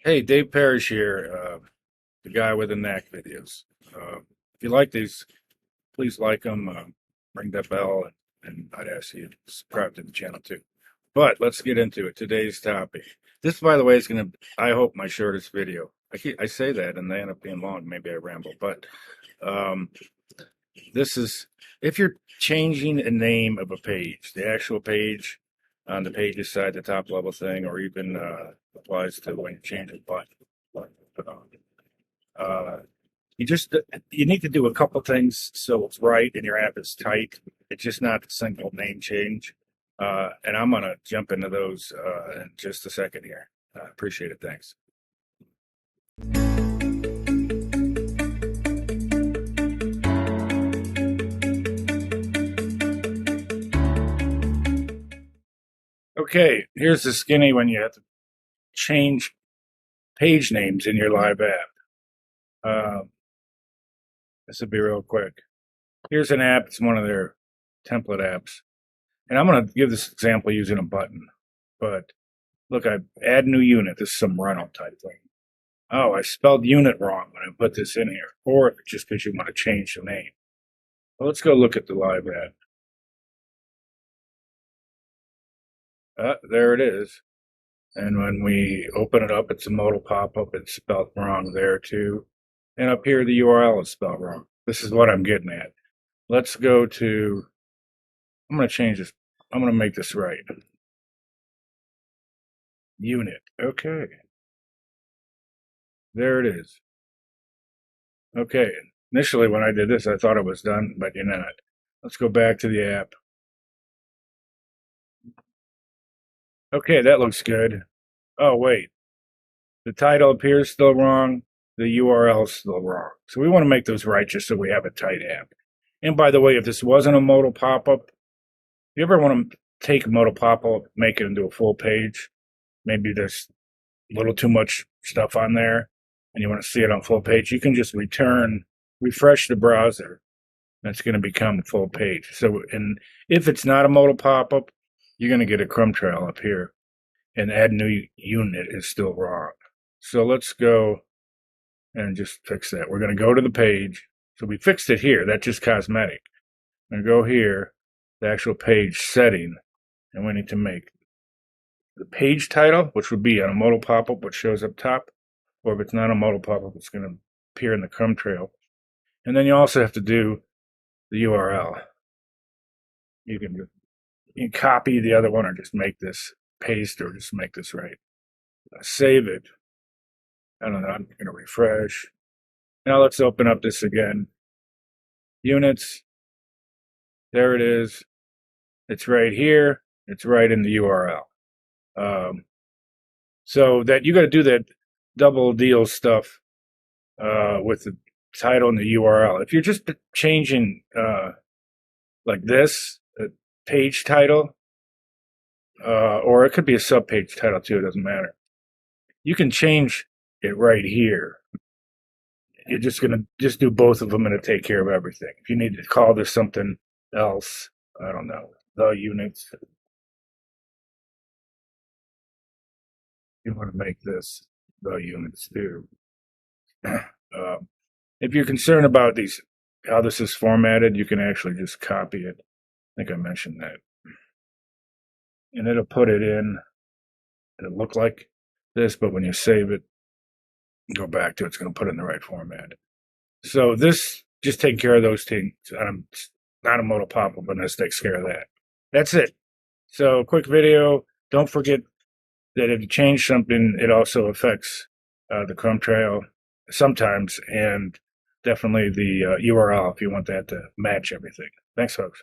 Hey, Dave Parrish here, the guy with the Knack videos. If you like these, please like them, ring that bell, and I'd ask you to subscribe to the channel too. But let's get into it. Today's topic. This, by the way, is going to, I hope, my shortest video. I say that and they end up being long. Maybe I ramble, but um, this is if you're changing a name of a page, the actual page on the pages side, the top level thing, or even applies to when you change a button. Uh, you just you need to do a couple things so it's right and your app is tight. It's just not a single name change. And I'm gonna jump into those in just a second here. Appreciate it. Thanks. Okay, here's the skinny when you have to change page names in your live app. This will be real quick. Here's an app. It's one of their template apps. And I'm going to give this example using a button. But look, I add new unit. This is some rental type thing. Oh, I spelled unit wrong when I put this in here. Or just because you want to change the name. Well, let's go look at the live app. There it is. And when we open it up, it's a modal pop-up. It's spelled wrong there too. And up here, the URL is spelled wrong. This is what I'm getting at. Let's go to, I'm going to change this. I'm going to make this right. Unit. Okay. There it is. Okay. Initially, when I did this, I thought it was done, but you're not. Let's go back to the app. Okay, that looks good. Oh, wait. The title appears still wrong. The URL is still wrong. So we want to make those right just so we have a tight app. And by the way, if this wasn't a modal pop-up, if you ever want to take a modal pop-up, make it into a full page, maybe there's a little too much stuff on there and you want to see it on full page, you can just refresh the browser. That's going to become a full page. So, and if it's not a modal pop-up, you're going to get a crumb trail up here. And add new unit is still wrong. So let's go and just fix that. We're going to go to the page. So we fixed it here. That's just cosmetic. I'm going to go here, the actual page setting, and we need to make the page title, which would be on a modal pop-up, which shows up top. Or if it's not a modal pop-up, it's going to appear in the crumb trail. And then you also have to do the URL. You can copy the other one or just make this paste or just make this right. Save it. I don't know. I'm going to refresh. Now let's open up this again. Units. There it is. It's right here. It's right in the URL. So that you got to do that double deal stuff with the title and the URL. If you're just changing like this, a page title, or it could be a sub-page title too, it doesn't matter. You can change it right here. You're just going to just do both of them and it'll take care of everything. If you need to call this something else, I don't know, the units. You want to make this the units too. If you're concerned about these, how this is formatted, you can actually just copy it. I think I mentioned that. And it'll put it in, it'll look like this, but when you save it, go back to it, it's going to put it in the right format. So this just take care of those things. Not a modal pop-up, but this takes care of that. That's it. So quick video. Don't forget that if you change something, it also affects the crumb trail sometimes, and definitely the URL if you want that to match everything. Thanks, folks.